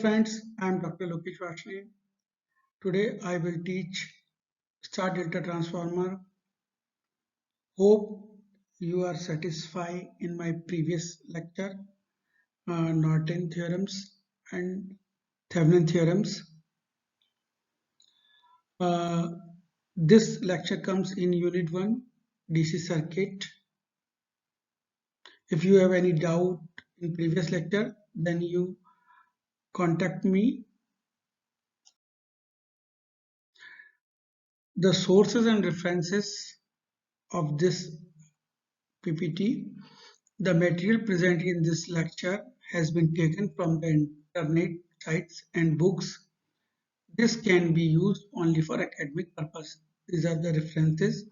friends, I am Dr. Lokesh Vashne. Today I will teach star delta transformer. Hope you are satisfied in my previous lecture, Norton theorems and Thevenin theorems. Uh, this lecture comes in Unit 1, DC circuit. If you have any doubt in previous lecture, then you contact me. The sources and references of this PPT. The material presented in this lecture has been taken from the internet sites and books. This can be used only for academic purpose. These are the references.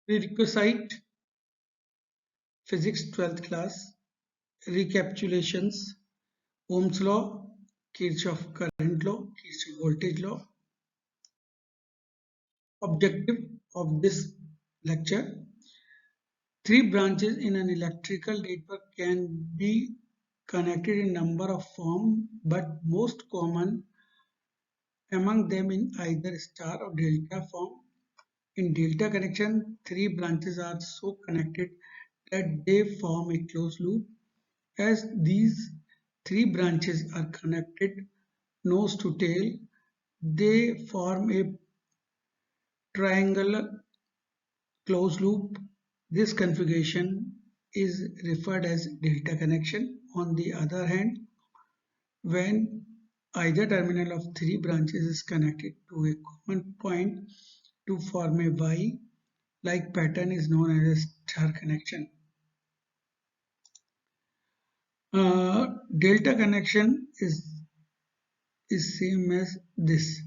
Prerequisite Physics 12th class, recapitulations, Ohm's law, Kirchhoff current law, Kirchhoff voltage law. Objective of this lecture: three branches in an electrical network can be connected in number of forms, but most common among them in either star or delta form. In delta connection, three branches are so connected that they form a closed loop. As these three branches are connected nose to tail, they form a triangular closed loop. This configuration is referred as delta connection. On the other hand, when either terminal of three branches is connected to a common point to form a Y-like pattern is known as a star connection. Delta connection is same as this.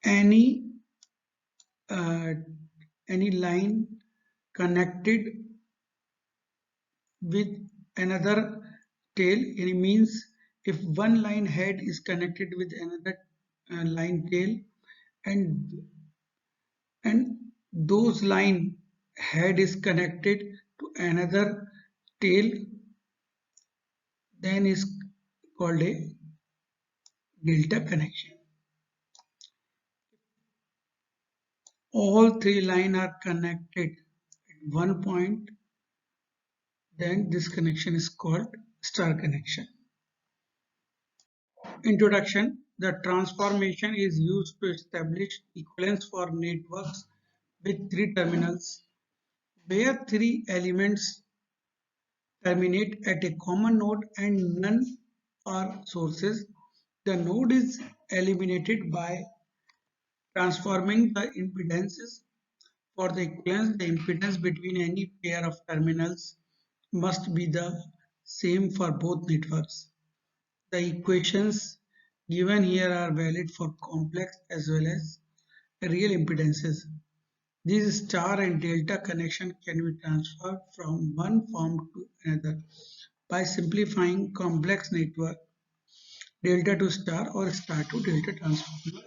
Any uh, any line connected with another tail, it means if one line head is connected with another line tail, and those line head is connected to another tail, then is called a delta connection. All three lines are connected at one point, then this connection is called star connection. Introduction: the transformation is used to establish equivalence for networks with three terminals, where three elements terminate at a common node and none are sources. The node is eliminated by transforming the impedances. For the equivalence, the impedance between any pair of terminals must be the same for both networks. The equations given here are valid for complex as well as real impedances. These star and delta connection can be transferred from one form to another by simplifying complex network. Delta to star or star to delta transformer is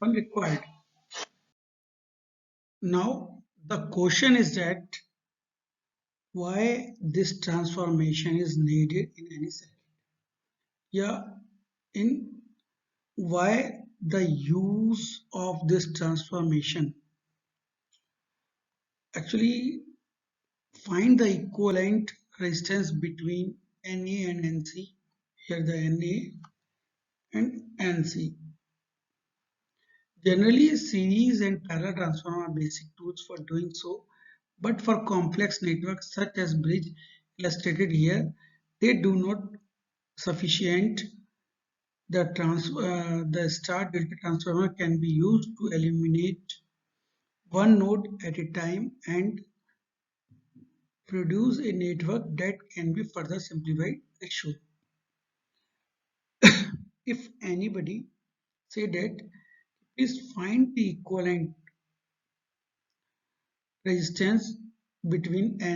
often required. Now the question is that why this transformation is needed in any circuit? Yeah, in why the use of this transformation? Actually, find the equivalent resistance between Na and Nc. Here the Na and Nc. Generally, series and parallel transformer are basic tools for doing so, but for complex networks such as bridge illustrated here, they do not sufficient. The star delta transformer can be used to eliminate one node at a time and produce a network that can be further simplified as shown. If anybody say that please find the equivalent resistance between Na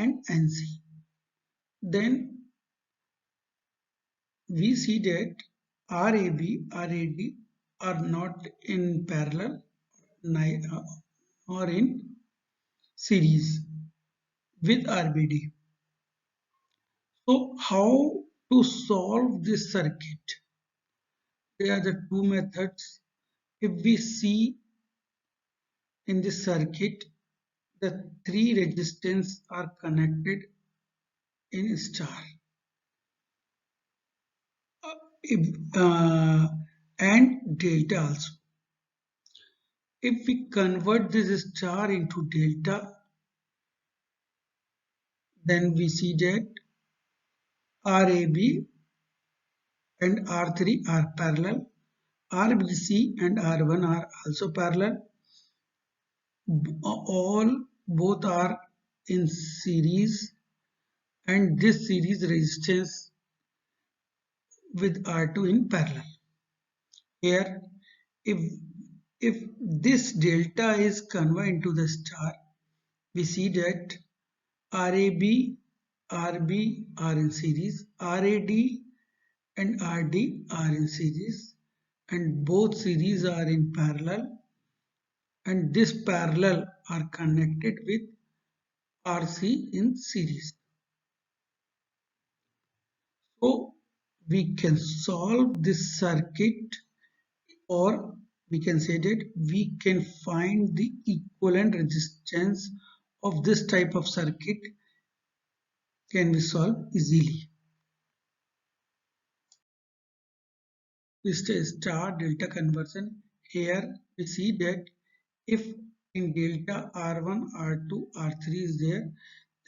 and Nc, then we see that Rab, Rad are not in parallel or in series. with RBD. So how to solve this circuit? There are the two methods. If we see in this circuit, the three resistance are connected in star. If, and delta also. If we convert this star into delta, then we see that RAB and R3 are parallel. RBC and R1 are also parallel. Both are in series, and this series resistance with R2 in parallel. Here, if if this delta is converted into the star, we see that RAB, RB are in series, RAD and RD are in series, and both series are in parallel, and this parallel are connected with RC in series. So we can solve this circuit, or we can say that we can find the equivalent resistance of this type of circuit can be solved easily. This is star delta conversion. Here we see that if in delta R1, R2, R3 is there,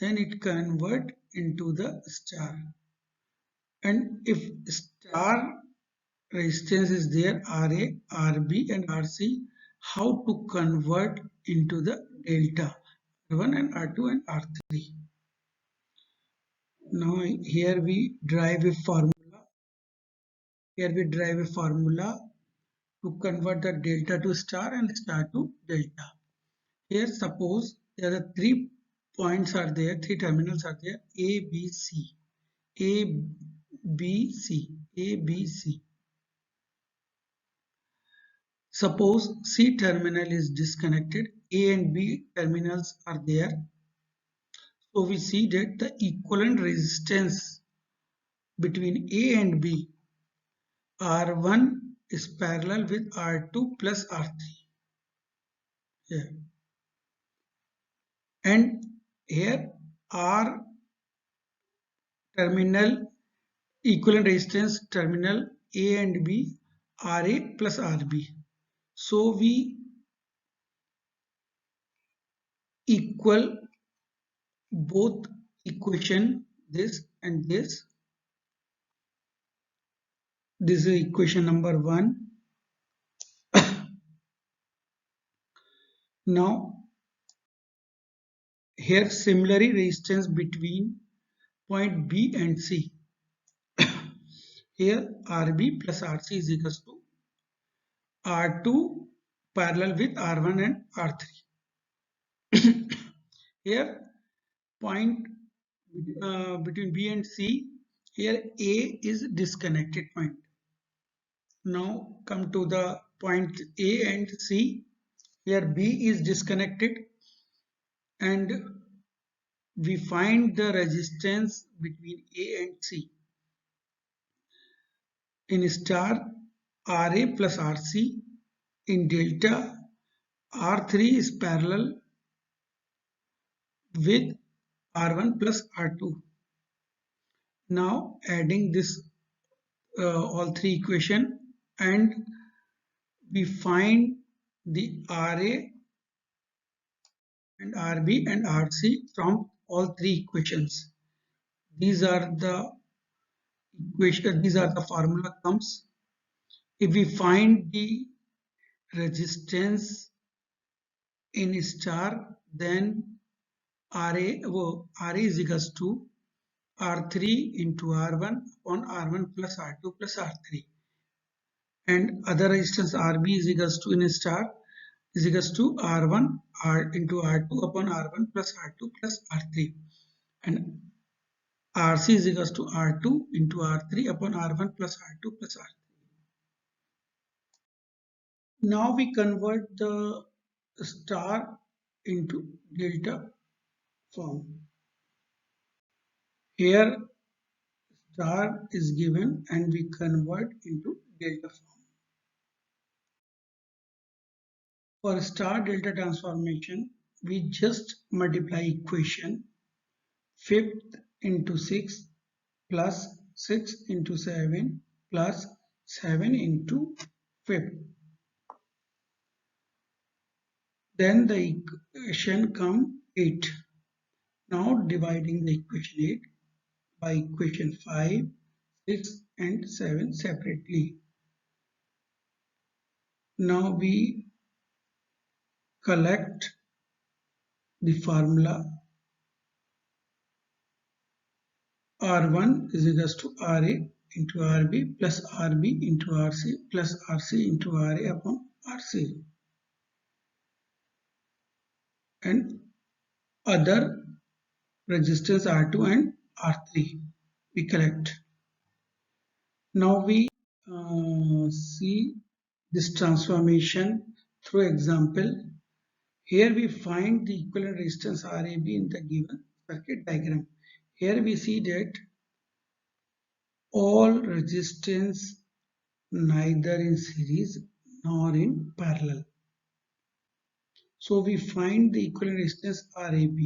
then it convert into the star. And if star resistance is there, RA, RB and RC, how to convert into the delta R1 and R2 and R3. Now here we derive a formula. Here we derive a formula to convert the delta to star and star to delta. Here suppose there are three points are there, three terminals are there, A, B, C. A, B, C, A, B, C. Suppose C terminal is disconnected, A and B terminals are there. So we see that the equivalent resistance between A and B, R1 is parallel with R2 plus R3. Here. And here R terminal equivalent resistance terminal A and B, RA plus RB. So we equal both equation, this and this. This is equation number 1. Now here similarly resistance between point B and C. Here RB plus RC is equals to R2 parallel with R1 and R3. Here point between B and C, here A is disconnected point. Now come to the point A and C. Here B is disconnected, and we find the resistance between A and C. In star, RA plus RC. In delta, R3 is parallel with R1 plus R2. Now adding this all three equation, and we find the RA and RB and RC from all three equations. These are the equation, these are the formula comes. If we find the resistance in star, then RA is equals to R3 into R1 upon R1 plus R2 plus R3, and other resistance RB is equals to in star is equals to R1 into R2 upon R1 plus R2 plus R3, and RC is equals to R2 into R3 upon R1 plus R2 plus R3. Now we convert the star into delta form. Here star is given and we convert into delta form. For star delta transformation, we just multiply equation fifth into 6 plus 6 into 7 plus 7 into fifth. Then the equation come 8. Now dividing the equation 8 by equation 5, 6 and 7 separately. Now we collect the formula R1 is equals to RA into RB plus RB into RC plus RC into RA upon RC, and other resistors R2 and R3 we collect. Now we see this transformation through example. Here we find the equivalent resistance RAB in the given circuit diagram. Here we see that all resistance neither in series nor in parallel. So we find the equivalent resistance RAB.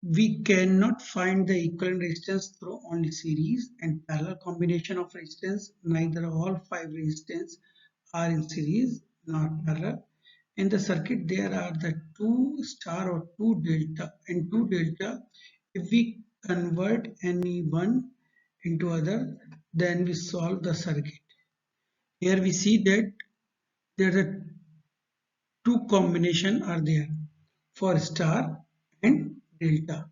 We cannot find the equivalent resistance through only series and parallel combination of resistance. Neither all 5 resistance are in series nor parallel. In the circuit there are the 2 star or 2 delta and 2 delta. If we convert any one into other, then we solve the circuit. Here we see that there are 2 combination are there for star and delta.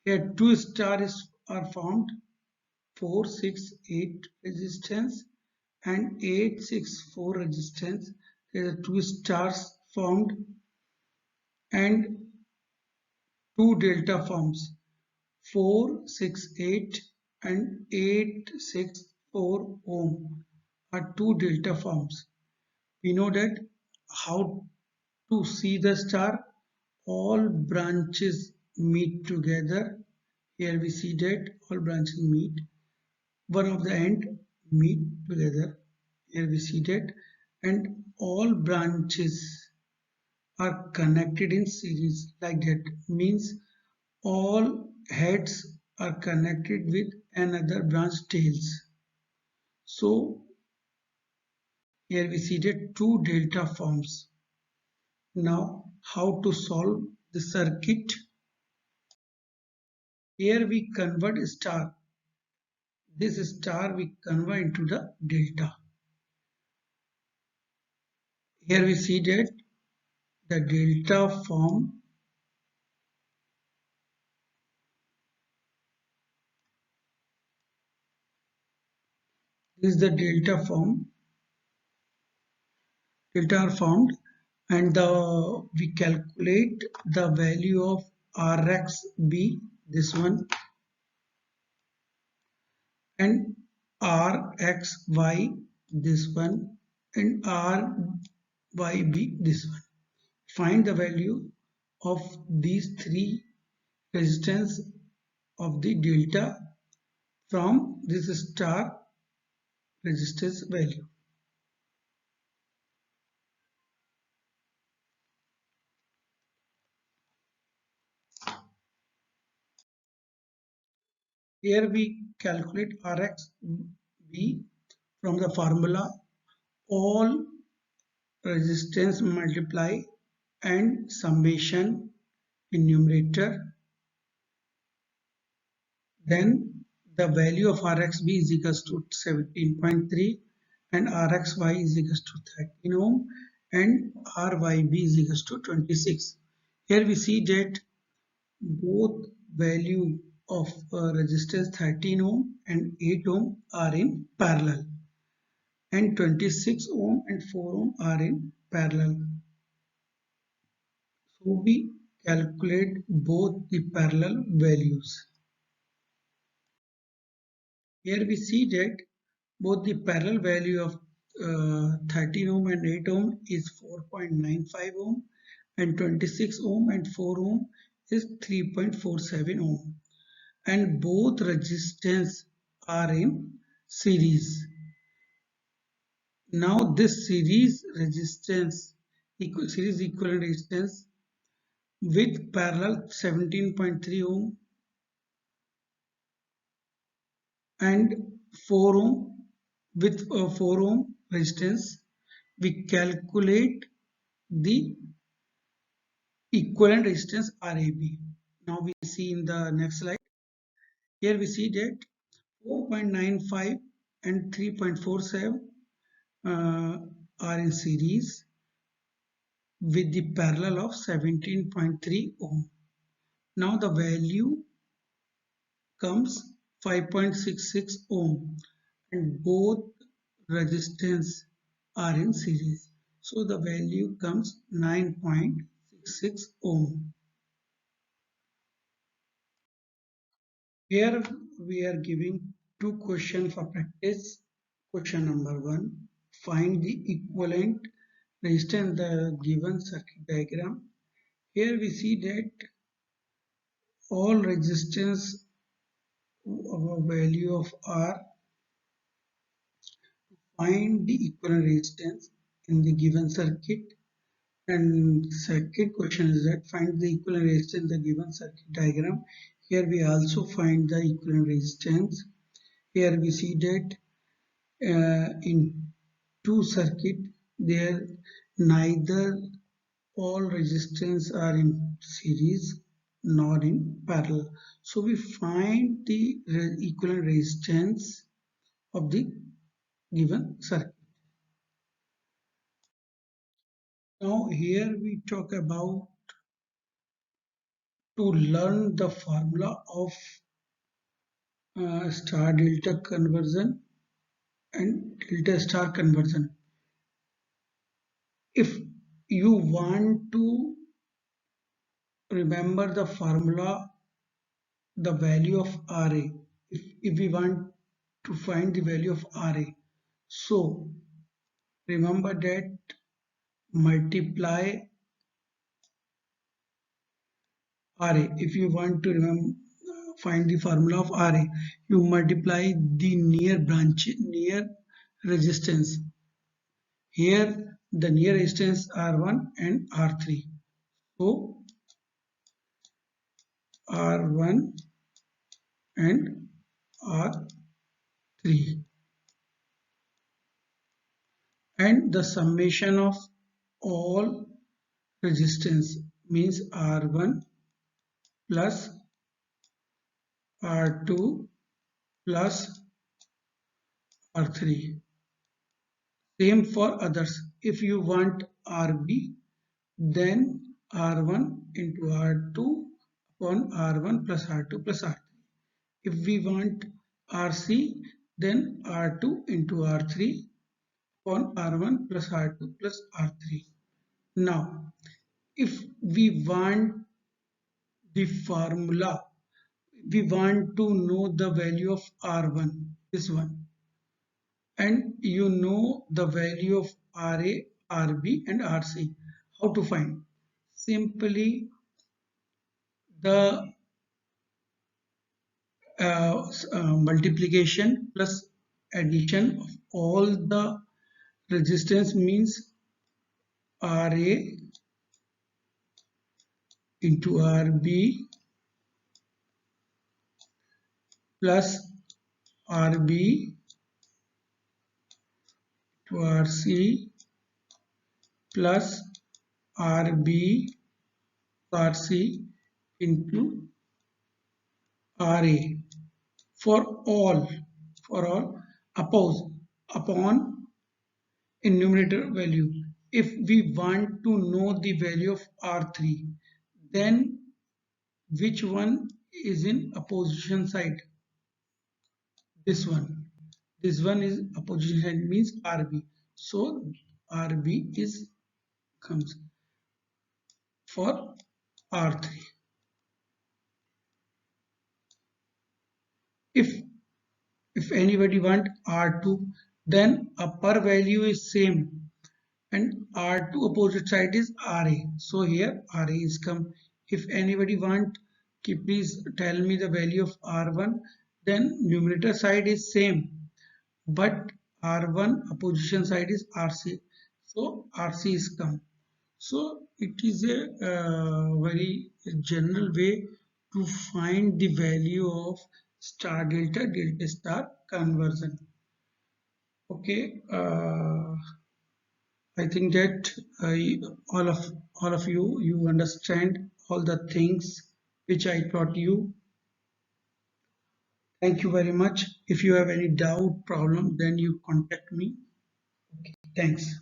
Here 2 stars are formed, 4, 6, 8 resistance and 8, 6, 4 resistance. There are 2 stars formed and 2 delta forms, 4, 6, 8 and 8, 6, 4 ohm are 2 delta forms. We know that how to see the star. All branches meet together. Here we see that all branches meet. One of the end meet together. Here we see that, and all branches are connected in series like that. Means all heads are connected with another branch tails. So here we see that 2 delta forms. Now how to solve the circuit? Here we convert star. This star we convert into the delta. Here we see that the delta form is the delta form. Delta are formed, and we calculate the value of Rxb, this one, and Rxy, this one, and Ryb, this one. Find the value of these 3 resistance of the delta from this star resistance value. Here we calculate Rxb from the formula all resistance multiply and summation in numerator. Then the value of Rxb is equals to 17.3 and Rxy is equals to 13 ohm and Ryb is equals to 26. Here we see that both value of resistance 13 ohm and 8 ohm are in parallel, and 26 ohm and 4 ohm are in parallel. So we calculate both the parallel values. Here we see that both the parallel value of 13 ohm and 8 ohm is 4.95 ohm and 26 ohm and 4 ohm is 3.47 ohm, and both resistance are in series. Now this series resistance, series equivalent resistance with parallel 17.3 ohm and 4 ohm, with 4 ohm resistance, we calculate the equivalent resistance RAB. Now we see in the next slide. Here we see that 4.95 and 3.47 are in series with the parallel of 17.3 ohm. Now the value comes 5.66 ohm, and both resistance are in series. So the value comes 9.66 ohm. Here we are giving two questions for practice. Question number 1. Find the equivalent resistance in the given circuit diagram. Here we see that all resistance of a value of R. Find the equivalent resistance in the given circuit. And second question is that find the equivalent resistance in the given circuit diagram. Here we also find the equivalent resistance. Here we see that in two circuit there neither all resistance are in series nor in parallel. So we find the equivalent resistance of the given circuit. Now here we talk about to learn the formula of star delta conversion and delta star conversion. If you want to remember the formula, the value of RA, if we want to find the value of RA, so remember that multiply RA. If you want to remember find the formula of RA, you multiply the near resistance. Here the near resistance R1 and R3. So R1 and R3, and the summation of all resistance means R1 plus R2 plus R3. Same for others. If you want RB, then R1 into R2 upon R1 plus R2 plus R3. If we want RC, then R2 into R3 upon R1 plus R2 plus R3. Now, if we want the formula, we want to know the value of R1, this one, and you know the value of RA, RB and RC. How to find? Simply the multiplication plus addition of all the resistance means RA into RB plus RB to RC plus RB RC into RA for all upon in numerator value. If we want to know the value of R3, then which one is in opposition side? This one. This one is opposition side means RB. So RB is comes for R3. If anybody want R2, then upper value is same and R2 opposite side is RA. So here RA is come. if anybody want, please tell me the value of R1, then numerator side is same, but R1 opposition side is RC, so RC is come. So it is a very general way to find the value of star delta delta star conversion. Okay, I think that all of you understand all the things which I taught you. Thank you very much. If you have any doubt, problem, then you contact me. Okay, thanks.